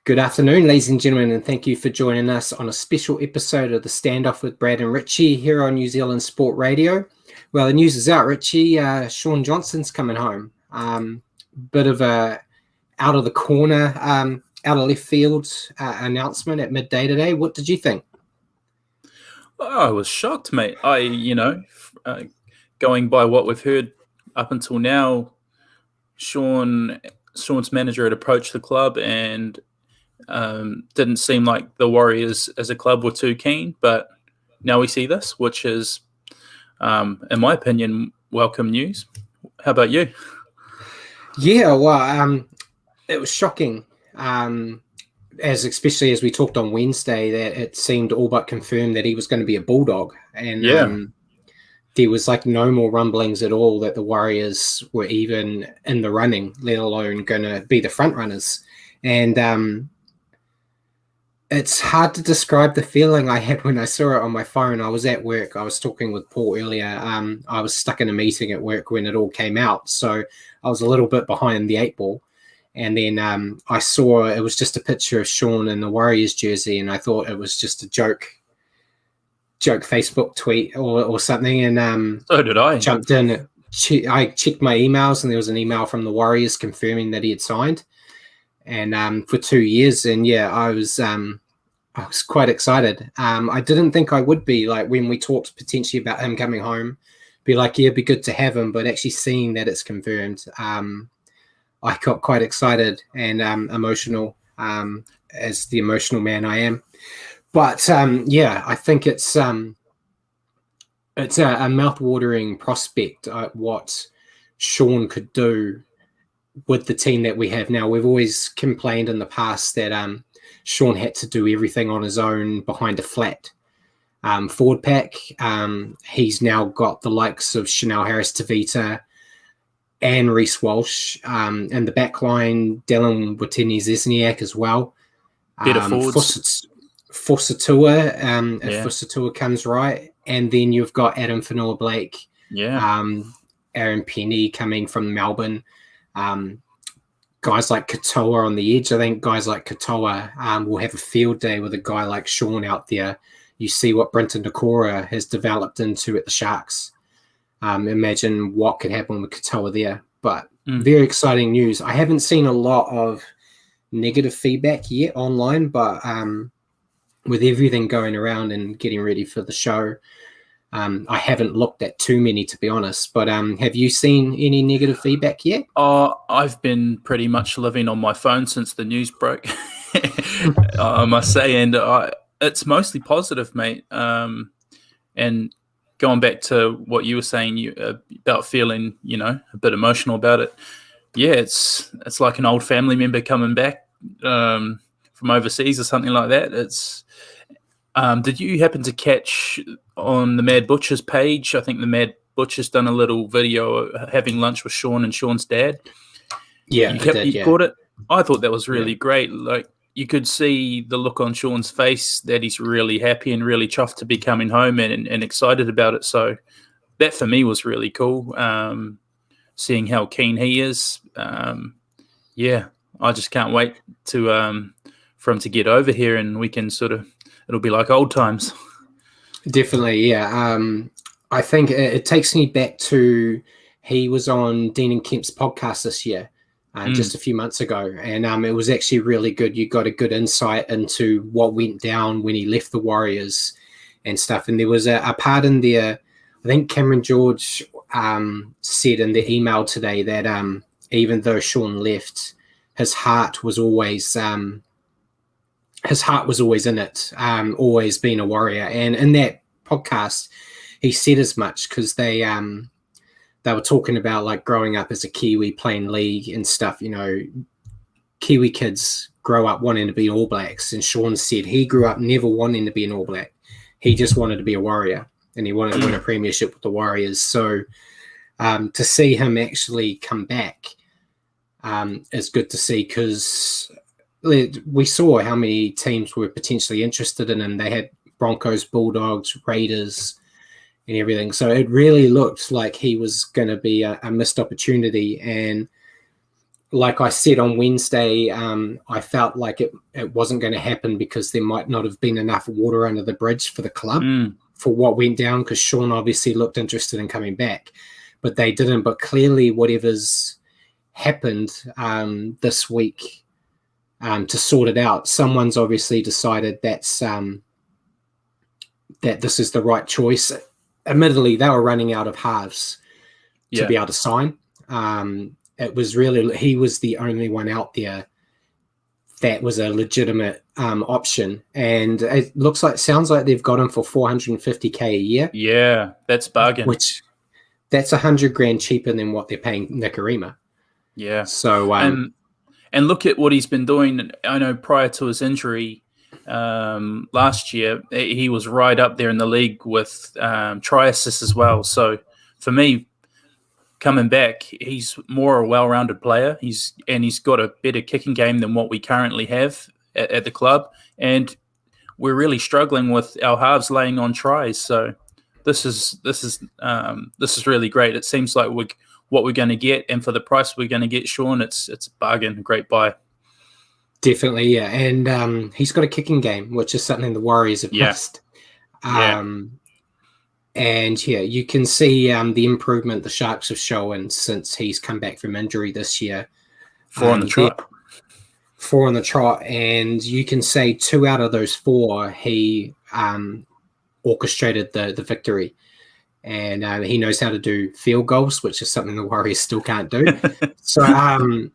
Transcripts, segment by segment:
Good afternoon, ladies and gentlemen, and thank you for joining us on a special episode of the StandOff with Brad and Richie here on New Zealand Sport Radio. Well, the news is out, Richie. Shaun Johnson's coming home. Bit of a out of the corner, out of left field announcement at midday today. What did you think? I was shocked, mate. Going by what we've heard up until now, Shaun's manager had approached the club and didn't seem like the Warriors as a club were too keen. But now we see this, which is, in my opinion, welcome news. How about you? Yeah, well, it was shocking. Especially as we talked on Wednesday, that it seemed all but confirmed that he was going to be a Bulldog. And there was like no more rumblings at all that the Warriors were even in the running, let alone going to be the front runners. And it's hard to describe the feeling I had when I saw it on my phone. I was at work. I was talking with Paul earlier. I was stuck in a meeting at work when it all came out. So I was a little bit behind the 8 ball. And then I saw it was just a picture of Shaun in the Warriors jersey, and I thought it was just a joke Facebook tweet or something. And so did I. Jumped in. I checked my emails, and there was an email from the Warriors confirming that he had signed, and for 2 years. And yeah, I was quite excited. I didn't think I would be, like when we talked potentially about him coming home, be like, yeah, it'd be good to have him. But actually seeing that it's confirmed, I got quite excited and emotional, as the emotional man I am. But I think it's a mouth-watering prospect what Shaun could do with the team that we have now. We've always complained in the past that Shaun had to do everything on his own behind a flat forward pack. He's now got the likes of Chanel Harris-Tavita and Reece Walsh, and the back line, Dylan Watene-Zesniak as well. Better forwards. Fossatua, if Fossatua comes right. And then you've got Adam Fanua-Blake, Aaron Penny coming from Melbourne. Guys like Katoa on the edge. I think guys like Katoa will have a field day with a guy like Shaun out there. You see what Brenton Nakora has developed into at the Sharks. Imagine what could happen with Katoa there. But very exciting news. I haven't seen a lot of negative feedback yet online, but with everything going around and getting ready for the show, I haven't looked at too many, to be honest. But have you seen any negative feedback yet? I've been pretty much living on my phone since the news broke, I must say. And it's mostly positive, mate. And going back to what you were saying about feeling, a bit emotional about it. Yeah, it's like an old family member coming back from overseas or something like that. It's did you happen to catch on the Mad Butcher's page? I think the Mad Butcher's done a little video having lunch with Shaun and Shaun's dad. Yeah, you caught it? I thought that was really great. Like, you could see the look on Shaun's face that he's really happy and really chuffed to be coming home and excited about it. So that for me was really cool, seeing how keen he is. I just can't wait for him to get over here, and we can it'll be like old times. Definitely, yeah. I think it takes me back to he was on Dean and Kemp's podcast this year. Just a few months ago, and it was actually really good. You got a good insight into what went down when he left the Warriors and stuff. And there was a part in there, I think Cameron George said in the email today that even though Shaun left, his heart was always in it, always being a Warrior. And in that podcast, he said as much, because they were talking about like growing up as a Kiwi playing league and stuff. Kiwi kids grow up wanting to be All Blacks, and Shaun said he grew up never wanting to be an All Black. He just wanted to be a Warrior, and he wanted to win a premiership with the Warriors. So to see him actually come back is good to see, because we saw how many teams were potentially interested in him. They had Broncos, Bulldogs, Raiders, and everything. So it really looked like he was going to be a missed opportunity. And like I said on Wednesday, I felt like it wasn't going to happen because there might not have been enough water under the bridge for the club for what went down, because Shaun obviously looked interested in coming back, but they didn't. But clearly whatever's happened this week to sort it out, someone's obviously decided that this is the right choice. Admittedly, they were running out of halves to be able to sign. It was really, he was the only one out there that was a legitimate option, and it sounds like they've got him for $450K a year. Yeah, that's bargain. Which that's $100,000 cheaper than what they're paying Nicarima. Yeah. So and look at what he's been doing. I know prior to his injury last year, he was right up there in the league with try assists as well. So for me, coming back, he's more a well-rounded player. He's got a better kicking game than what we currently have at the club, and we're really struggling with our halves laying on tries. So this is really great. It seems like what we're going to get, and for the price we're going to get Shaun, it's a bargain, a great buy. Definitely, yeah, and he's got a kicking game, which is something the Warriors have missed. And yeah, you can see the improvement the Sharks have shown since he's come back from injury this year. 4 on the trot. 4 on the trot, and you can say 2 out of those 4 he orchestrated the victory. And he knows how to do field goals, which is something the Warriors still can't do. So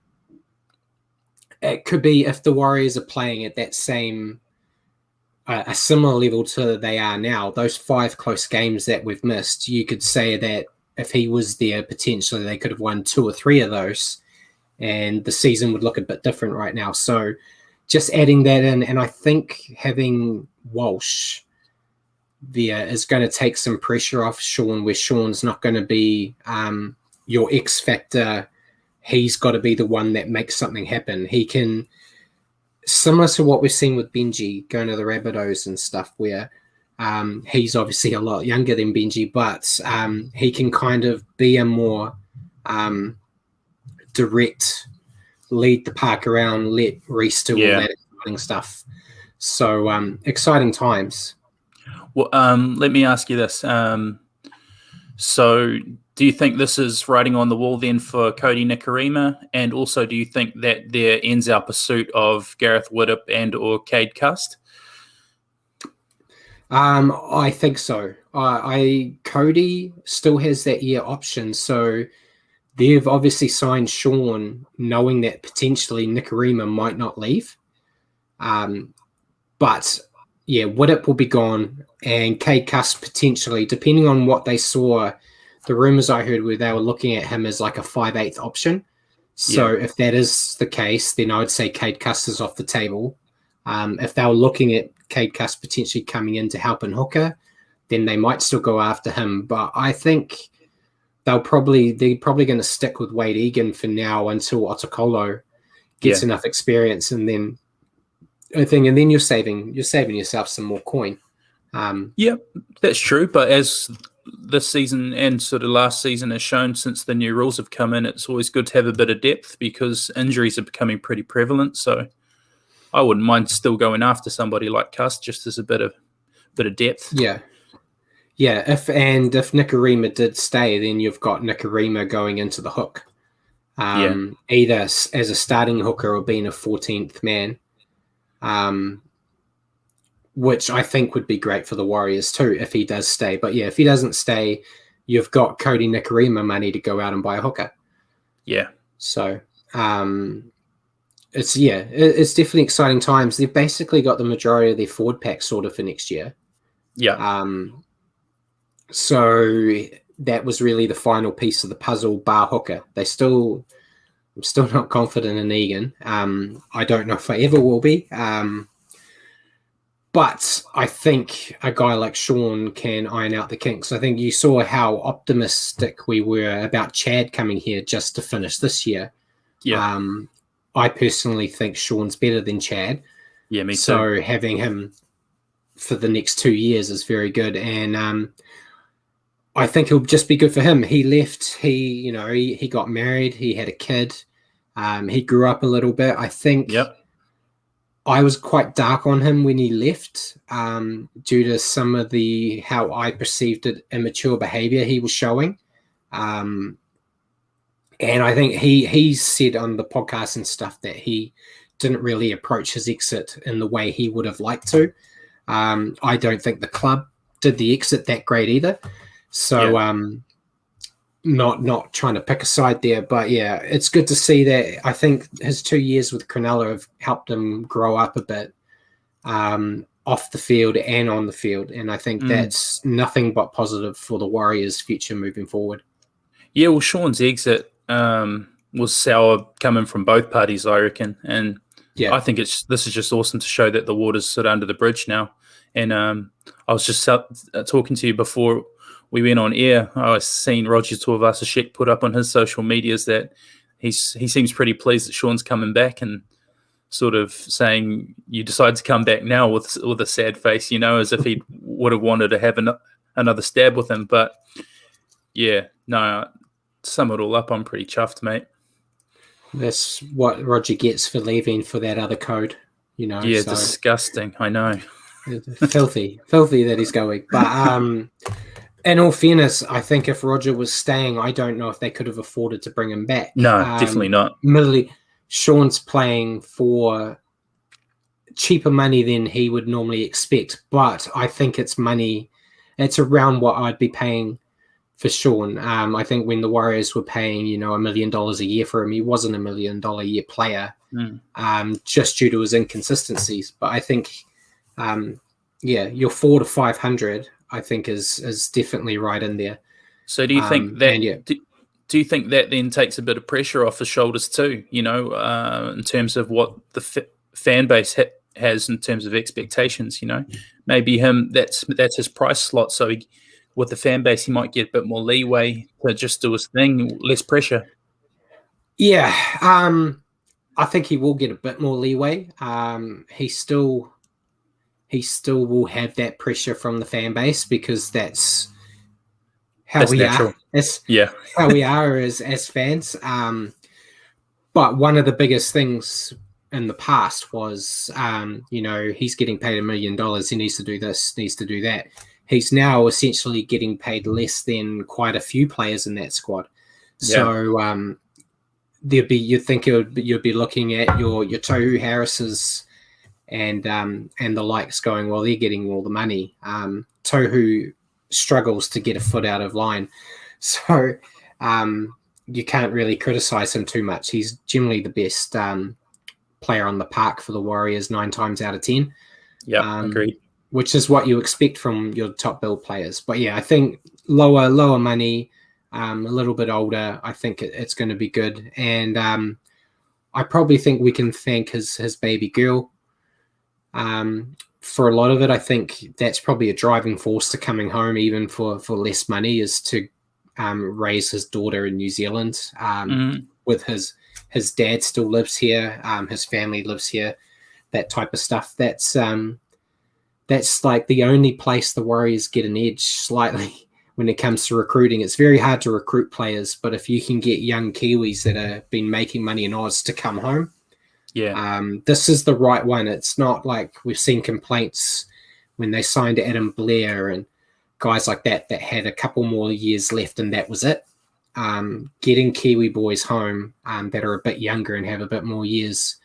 it could be, if the Warriors are playing at that same a similar level to they are now, those 5 close games that we've missed, you could say that if he was there, potentially they could have won 2 or 3 of those, and the season would look a bit different right now. So just adding that in, and I think having Walsh there is going to take some pressure off Shaun, where Shaun's not going to be your X factor. He's got to be the one that makes something happen. He can, similar to what we've seen with Benji going to the Rabbitohs and stuff, where he's obviously a lot younger than Benji, but he can kind of be a more direct, lead the park around, let Reece do all that exciting stuff. So exciting times. Well, let me ask you this. So do you think this is writing on the wall then for Cody Nicarima? And also, do you think that there ends our pursuit of Gareth Widdop and or Cade Cust? I think so. Cody still has that year option. So they've obviously signed Shaun knowing that potentially Nicarima might not leave. But yeah, Widdop will be gone, and Cade Cust potentially, depending on what they saw. The rumors I heard were they were looking at him as like a 5/8 option. So if that is the case, then I would say Cade Cust is off the table. If they were looking at Cade Cust potentially coming in to help in hooker, then they might still go after him. But I think they're probably going to stick with Wade Egan for now until Otokolo gets enough experience, and then you're saving yourself some more coin. Yeah, that's true. But as this season and sort of last season has shown, since the new rules have come in, it's always good to have a bit of depth because injuries are becoming pretty prevalent. So I wouldn't mind still going after somebody like Cust just as a bit of depth. Yeah. If Nicarima did stay, then you've got Nicarima going into the hook, either as a starting hooker or being a 14th man. Which I think would be great for the Warriors too if he does stay. But yeah, if he doesn't stay, you've got Cody Nicarima money to go out and buy a hooker. Yeah. So it's definitely exciting times. They've basically got the majority of their forward pack sorted for next year. Yeah. So that was really the final piece of the puzzle, bar hooker. I'm still not confident in Egan. I don't know if I ever will be. But I think a guy like Shaun can iron out the kinks. I think you saw how optimistic we were about Chad coming here just to finish this year. Yeah. I personally think Shaun's better than Chad. Yeah, me too. So having him for the next 2 years is very good. And I think it'll just be good for him. He left, he got married, he had a kid. He grew up a little bit. I think I was quite dark on him when he left, due to some of how I perceived it, immature behavior he was showing. And I think he said on the podcast and stuff that he didn't really approach his exit in the way he would have liked to. I don't think the club did the exit that great either. So not trying to pick a side there, but yeah, it's good to see that. I think his 2 years with Cronulla have helped him grow up a bit, off the field and on the field. And I think that's nothing but positive for the Warriors' future moving forward. Yeah, well, Shaun's exit was sour coming from both parties, I reckon. And I think this is just awesome to show that the water's sort of under the bridge now. And I was just talking to you before we went on air. I was seeing Roger Tuivasa-Sheck put up on his social medias that he seems pretty pleased that Shaun's coming back, and sort of saying, you decide to come back now with a sad face, as if he would have wanted to have another stab with him. But yeah, no, to sum it all up, I'm pretty chuffed, mate. That's what Roger gets for leaving for that other code, Yeah, so disgusting. I know. filthy that he's going. But in all fairness, I think if Roger was staying, I don't know if they could have afforded to bring him back. No, definitely not. Admittedly, Shaun's playing for cheaper money than he would normally expect, but I think it's around what I'd be paying for Shaun. I think when the Warriors were paying, $1 million a year for him, he wasn't $1 million a year player, just due to his inconsistencies. But I think, your 400 to 500, I think is definitely right in there. So do you think that? Do you think that then takes a bit of pressure off his shoulders too? In terms of what the fan base has in terms of expectations. Maybe that's his price slot. So with the fan base, he might get a bit more leeway to just do his thing, less pressure. Yeah, I think he will get a bit more leeway. He still will have that pressure from the fan base, because that's how we are. That's how we are as fans. But one of the biggest things in the past was, he's getting paid $1 million. He needs to do this, needs to do that. He's now essentially getting paid less than quite a few players in that squad. So you'd be looking at your Tohu Harris's and the likes, going, well, they're getting all the money. Tohu struggles to get a foot out of line, so you can't really criticize him too much. He's generally the best player on the park for the Warriors 9 times out of 10. Yeah, agreed. Which is what you expect from your top build players. But yeah, I think lower money, a little bit older, I think it's going to be good. And I probably think we can thank his baby girl for a lot of it. I think that's probably a driving force to coming home, even for less money, is to raise his daughter in New Zealand. With his dad still lives here, his family lives here, that type of stuff. That's like the only place the Warriors get an edge slightly when it comes to recruiting. It's very hard to recruit players, but if you can get young Kiwis that have been making money in Oz to come home, this is the right one. It's not like we've seen complaints when they signed Adam Blair and guys like that had a couple more years left and that was it. Getting Kiwi boys home that are a bit younger and have a bit more years,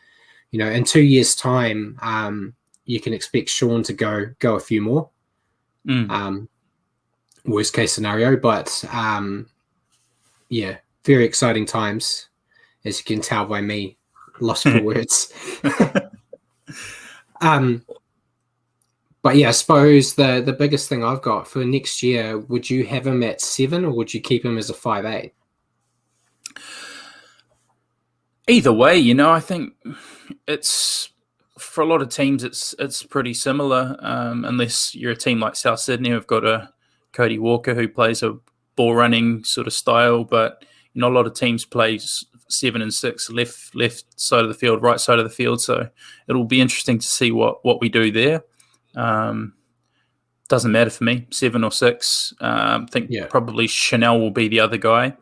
in 2 years' time, you can expect Shaun to go a few more. Worst case scenario, but very exciting times, as you can tell by me, lost for words. But yeah, I suppose the biggest thing I've got for next year, would you have him at 7 or would you keep him as a 5'8"? Either way, I think it's, for a lot of teams, it's pretty similar, unless you're a team like South Sydney who've got a Cody Walker who plays a ball running sort of style. But a lot of teams play 7 and 6, left side of the field, right side of the field. So it'll be interesting to see what we do there. Doesn't matter for me, 7 or 6. Probably Chanel will be the other guy.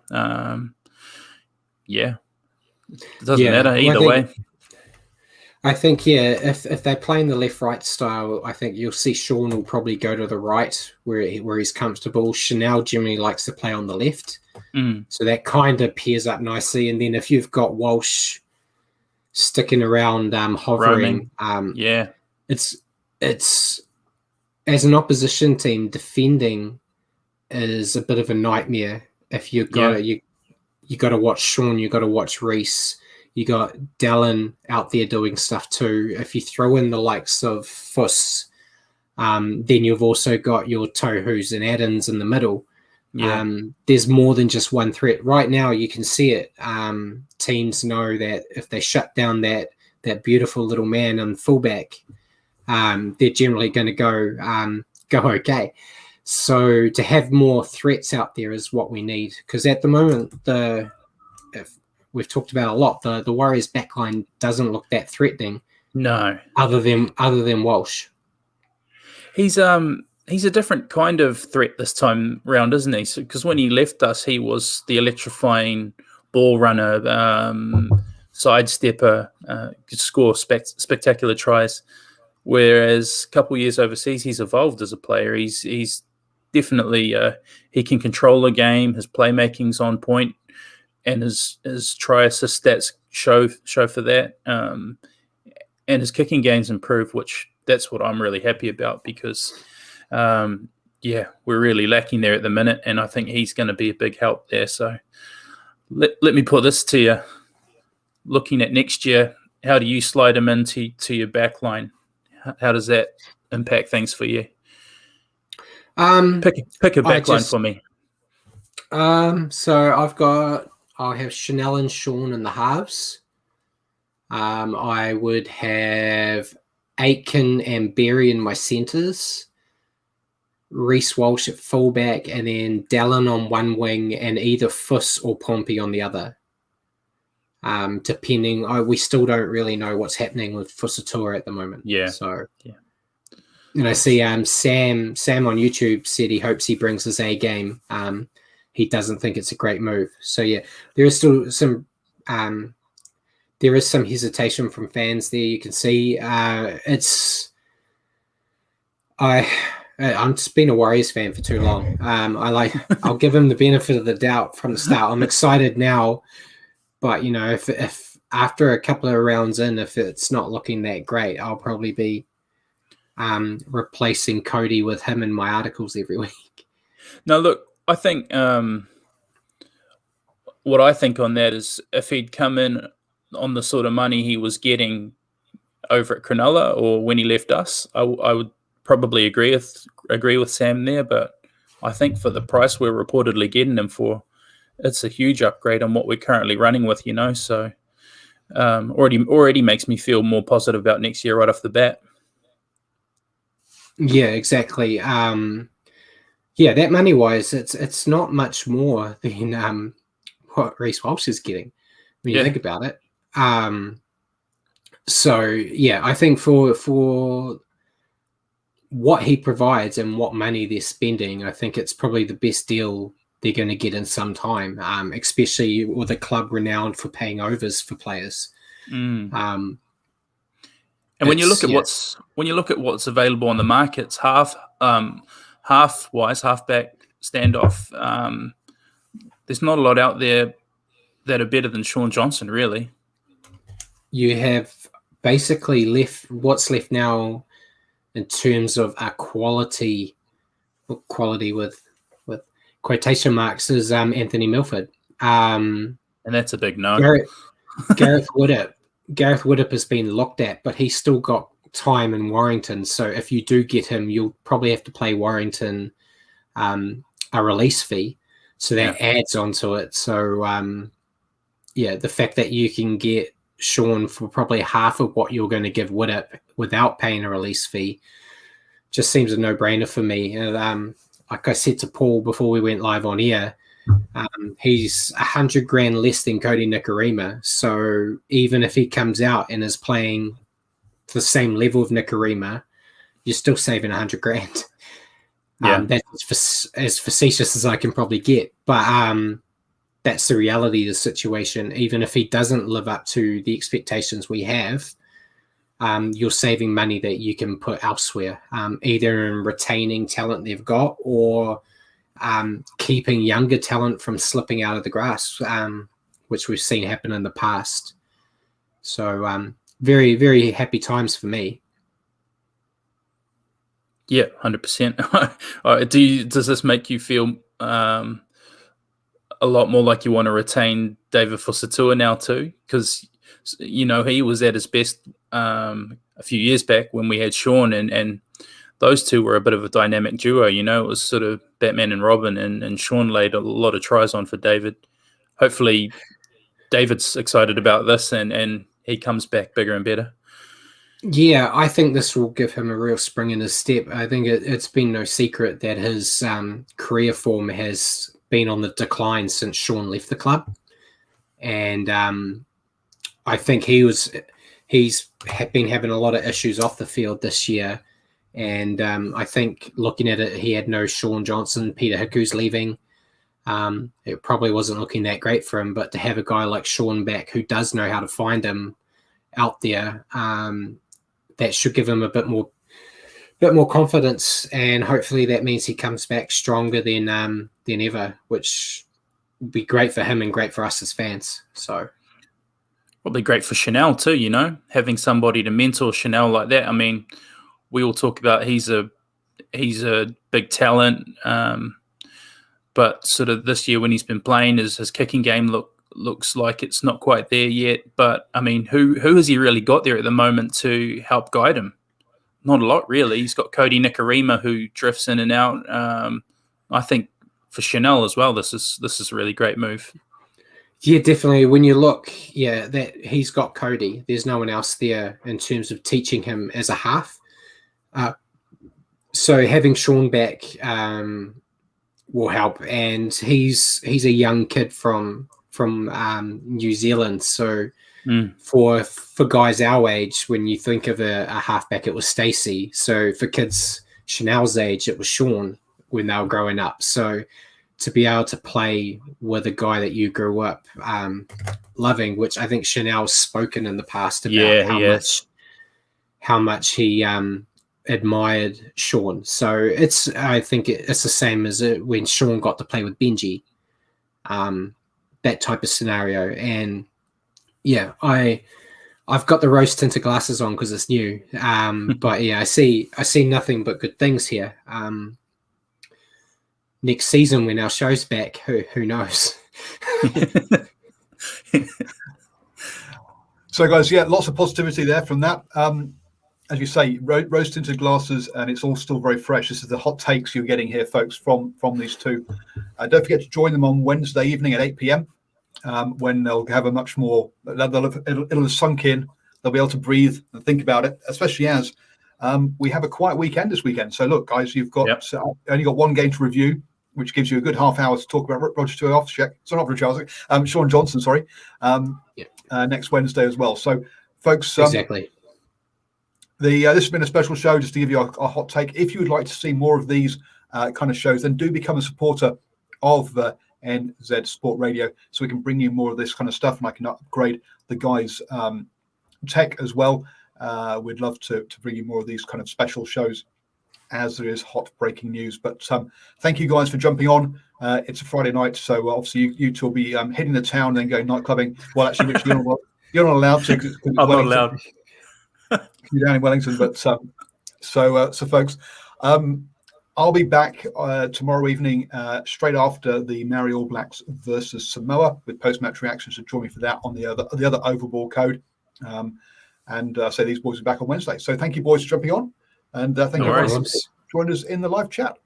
It doesn't matter either way. I think, if they're playing the left-right style, I think you'll see Shaun will probably go to the right where he's comfortable. Chanel generally likes to play on the left. So that kind of pairs up nicely. And then if you've got Walsh sticking around, hovering, it's as an opposition team, defending is a bit of a nightmare. If you got to watch Shaun, you got to watch Reece. You got Dallin out there doing stuff too. If you throw in the likes of Fuss, then you've also got your Tohus and Addins in the middle. There's more than just one threat. Right now, you can see it. Teams know that if they shut down that beautiful little man on fullback, they're generally going to go okay. So to have more threats out there is what we need, because at the moment we've talked about a lot. The Warriors backline doesn't look that threatening. No, other than Walsh. He's a different kind of threat this time round, isn't he? Because when he left us, he was the electrifying ball runner, sidestepper, could score spectacular tries. Whereas a couple of years overseas, he's evolved as a player. He's definitely he can control a game. His playmaking's on point, and his try assist stats show for that. And his kicking game's improved, which that's what I'm really happy about, because we're really lacking there at the minute, and I think he's going to be a big help there. So let me put this to you. Looking at next year, how do you slide him into your back line? How does that impact things for you? Pick a back line for me. So I'll have Chanel and Shaun in the halves. I would have Aitken and Berry in my centres, Reece Walsh at fullback, and then Dallin on one wing and either Fuss or Pompey on the other. Depending, we still don't really know what's happening with Fusatua at the moment. And I see Sam on YouTube said he hopes he brings his A game. He doesn't think it's a great move. So there is still some hesitation from fans there. You can see I've just been a Warriors fan for too long. I'll give him the benefit of the doubt from the start. I'm excited now, but if after a couple of rounds in, if it's not looking that great, I'll probably be replacing Cody with him in my articles every week. Now, look, I think what I think on that is if he'd come in on the sort of money he was getting over at Cronulla or when he left us, I would probably agree with Sam there. But I think for the price we're reportedly getting him for, it's a huge upgrade on what we're currently running with. So already makes me feel more positive about next year right off the bat. Yeah, exactly. That money-wise, it's not much more than what Reece Walsh is getting when you think about it. I think for what he provides and what money they're spending, I think it's probably the best deal they're going to get in some time, especially with a club renowned for paying overs for players. And when you look at what's available on the markets, halfback, StandOff, there's not a lot out there that are better than Shaun Johnson, really. You have basically what's left now in terms of a quality with quotation marks is Anthony Milford. And that's a big no. Gareth Widdop has been looked at, but he's still got time in Warrington. So if you do get him, you'll probably have to pay Warrington a release fee. So that adds onto it. So, the fact that you can get Shaun for probably half of what you're going to give Widdop without paying a release fee just seems a no-brainer for me. Like I said to Paul before we went live on air, he's $100,000 less than Cody Nikorima. So even if he comes out and is playing the same level of Nikorima, you're still saving $100,000. That's as facetious as I can probably get. But that's the reality of the situation. Even if he doesn't live up to the expectations we have, you're saving money that you can put elsewhere, either in retaining talent they've got or keeping younger talent from slipping out of the grasp, which we've seen happen in the past. So very, very happy times for me. Yeah, 100%. Does this make you feel a lot more like you want to retain David Fusitu'a now too? Because, you know, he was at his best a few years back when we had Shaun, and those two were a bit of a dynamic duo. You know, it was sort of Batman and Robin, and Shaun laid a lot of tries on for David. Hopefully David's excited about this and he comes back bigger and better. Yeah, I think this will give him a real spring in his step. I think it's been no secret that his career form has been on the decline since Shaun left the club. And I think he's been having a lot of issues off the field this year. And I think looking at it, he had no Shaun Johnson, Peter Hiku's leaving. It probably wasn't looking that great for him, but to have a guy like Shaun back who does know how to find him out there, that should give him a bit more confidence, and hopefully that means he comes back stronger than ever, which would be great for him and great for us as fans. So probably great for Chanel too, you know, having somebody to mentor Chanel like that. I mean, we all talk about he's a big talent, but sort of this year when he's been playing, his kicking game looks like it's not quite there yet. But I mean, who has he really got there at the moment to help guide him? Not a lot, really. He's got Cody Nikarima who drifts in and out. I think for Chanel as well, this is a really great move. Yeah, definitely. When you look, that he's got Cody. There's no one else there in terms of teaching him as a half. So having Shaun back will help, and he's a young kid from New Zealand. So for guys our age, when you think of a halfback, it was Stacey. So for kids Chanel's age, it was Shaun when they were growing up. So to be able to play with a guy that you grew up loving, which I think Chanel's spoken in the past about how much he admired Shaun. So I think it's the same as when Shaun got to play with Benji, that type of scenario. And yeah, I've got the rose tinted glasses on because it's new. But yeah, I see nothing but good things here. Next season when our show's back, who knows? So guys, yeah, lots of positivity there from that. As you say, rose tinted glasses, and it's all still very fresh. This is the hot takes you're getting here, folks, from these two. Don't forget to join them on Wednesday evening at 8 p.m. When they'll have a much more, it'll have sunk in. They'll be able to breathe and think about it, especially as we have a quiet weekend this weekend. So look, guys, you've got only got one game to review, which gives you a good half hour to talk about Roger Shaun Johnson, sorry, next Wednesday as well. So, folks, exactly. This has been a special show just to give you a hot take. If you would like to see more of these kind of shows, then do become a supporter of NZ Sport Radio, so we can bring you more of this kind of stuff, and I can upgrade the guys' tech as well. We'd love to bring you more of these kind of special shows as there is hot breaking news. But thank you guys for jumping on. It's a Friday night, so obviously you two will be hitting the town and then going night clubbing. Well, actually, Rich, you're not allowed to. I'm not allowed. You're down in Wellington, but so folks, I'll be back tomorrow evening, straight after the Maori All Blacks versus Samoa, with post-match reactions. So join me for that on the other Overball code. And these boys are back on Wednesday. So thank you, boys, for jumping on, and thank you for joining us in the live chat.